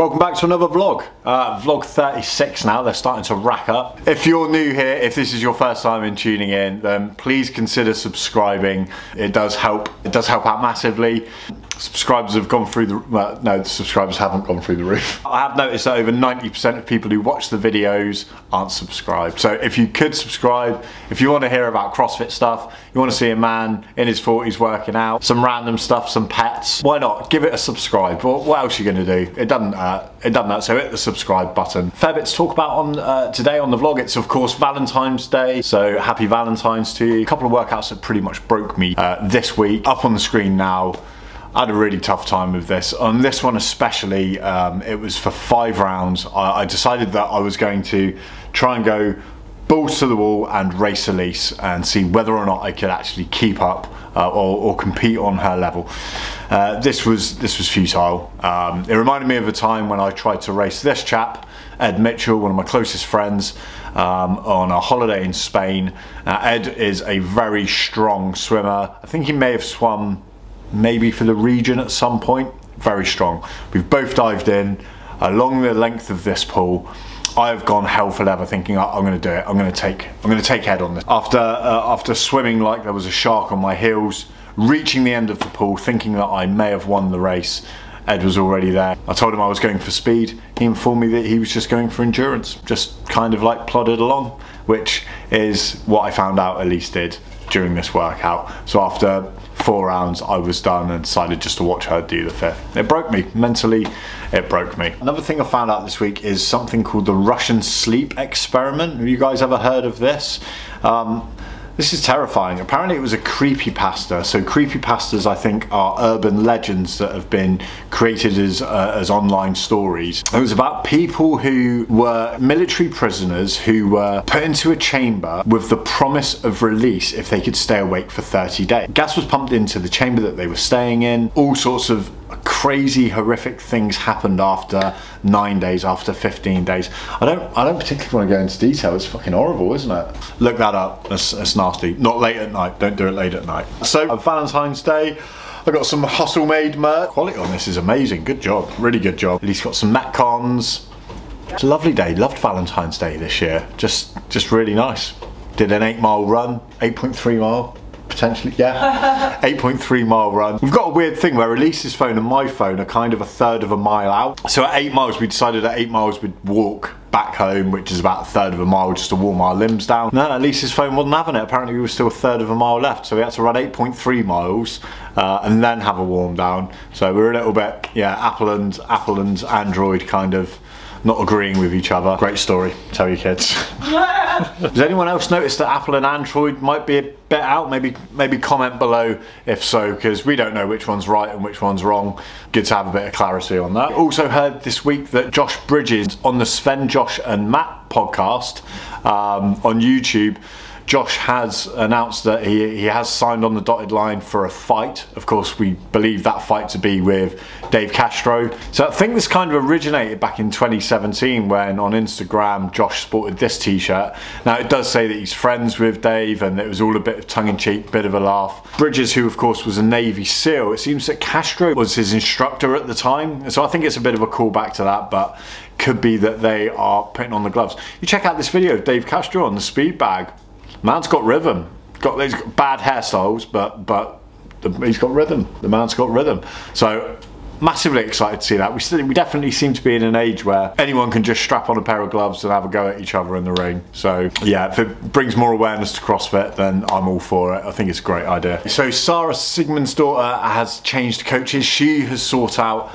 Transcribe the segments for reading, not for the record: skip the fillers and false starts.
Welcome back to another vlog. Vlog 36 now, they're starting to rack up. If you're new here, if this is your first time in tuning in, then please consider subscribing. It does help out massively. Subscribers have gone through the, well, no, the subscribers haven't gone through the roof. I have noticed that over 90% of people who watch the videos aren't subscribed. So if you could subscribe, if you want to hear about CrossFit stuff, you want to see a man in his 40s working out, some random stuff, some pets, why not? Give it a subscribe. What else are you going to do? It doesn't hurt, so hit the subscribe button. Fair bit to talk about on today on the vlog. It's of course Valentine's Day, so happy Valentine's to you. A couple of workouts that pretty much broke me this week. Up on the screen now. I had a really tough time with this. On this one especially, it was for 5 rounds. I decided that I was going to try and go balls to the wall and race Elise and see whether or not I could actually keep up or compete on her level. This was futile. It reminded me of a time when I tried to race this chap, Ed Mitchell, one of my closest friends, on a holiday in Spain. Ed is a very strong swimmer. I think he may have swum maybe for the region at some point. Very strong. We've both dived in along the length of this pool. I have gone hell for leather thinking I'm going to do it. I'm going to take Ed on this. After swimming like there was a shark on my heels, reaching the end of the pool, thinking that I may have won the race, Ed was already there. I told him I was going for speed. He informed me that he was just going for endurance, just kind of like plodded along, which is what I found out Elise did during this workout. So after 4 rounds I was done and decided just to watch her do the 5th. It broke me, mentally it broke me. Another thing I found out this week is something called the Russian sleep experiment. Have you guys ever heard of this? This is terrifying. Apparently it was a creepypasta. So creepypastas, I think, are urban legends that have been created as online stories. It was about people who were military prisoners who were put into a chamber with the promise of release if they could stay awake for 30 days. Gas was pumped into the chamber that they were staying in. All sorts of crazy, horrific things happened after 9 days, after 15 days. I don't particularly want to go into detail. It's fucking horrible, isn't it? Look that up. That's nasty. Not late at night. Don't do it late at night. So Valentine's Day, I got some Hustle Made merch. Quality on this is amazing. Good job. Really good job. At least got some Metcons. It's a lovely day. Loved Valentine's Day this year. Just really nice. Did an 8-mile run. 8.3 mile. Potentially, yeah. 8.3 mile run. We've got a weird thing where Elise's phone and my phone are kind of a third of a mile out. So at 8 miles, we decided at 8 miles we'd walk back home, which is about a third of a mile, just to warm our limbs down. No, Elise's phone wasn't having it. Apparently we were still a third of a mile left. So we had to run 8.3 miles and then have a warm down. So we were a little bit, yeah, Apple and Android kind of not agreeing with each other. Great story, tell your kids. Does anyone else notice that Apple and Android might be a bit out? Maybe comment below if so, because we don't know which one's right and which one's wrong. Good to have a bit of clarity on that. Also heard this week that Josh Bridges on the Sven, Josh and Matt podcast on YouTube, Josh has announced that he has signed on the dotted line for a fight. Of course, we believe that fight to be with Dave Castro. So I think this kind of originated back in 2017 when on Instagram Josh sported this t-shirt. Now it does say that he's friends with Dave and it was all a bit of tongue-in-cheek, bit of a laugh. Bridges, who of course was a Navy SEAL, it seems that Castro was his instructor at the time. So I think it's a bit of a callback to that, but could be that they are putting on the gloves. You check out this video of Dave Castro on the speed bag. Man's got rhythm. He's got bad hairstyles, but he's got rhythm. The man's got rhythm. So massively excited to see that. We definitely seem to be in an age where anyone can just strap on a pair of gloves and have a go at each other in the ring. So yeah, if it brings more awareness to CrossFit, then I'm all for it. I think it's a great idea. So Sara Sigmund's daughter has changed coaches. She has sought out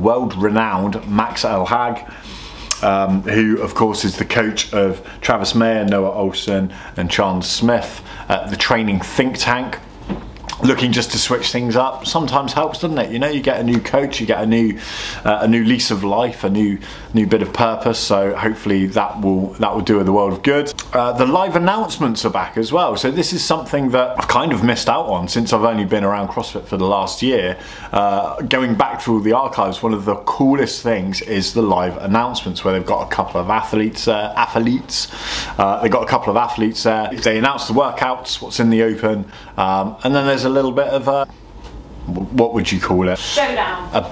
world-renowned Max Elhag, who of course is the coach of Travis Mayer, Noah Olson and Chandler Smith at the training think tank. Looking just to switch things up sometimes helps, doesn't it? You know, you get a new coach, you get a new lease of life, a new bit of purpose. So hopefully that will do her the world of good. The live announcements are back as well. So this is something that I've kind of missed out on since I've only been around CrossFit for the last year. Going back through the archives, one of the coolest things is the live announcements where they've got a couple of athletes. They've got a couple of athletes there. They announce the workouts, what's in the open, and then there's a little bit of a, what would you call it? Showdown. A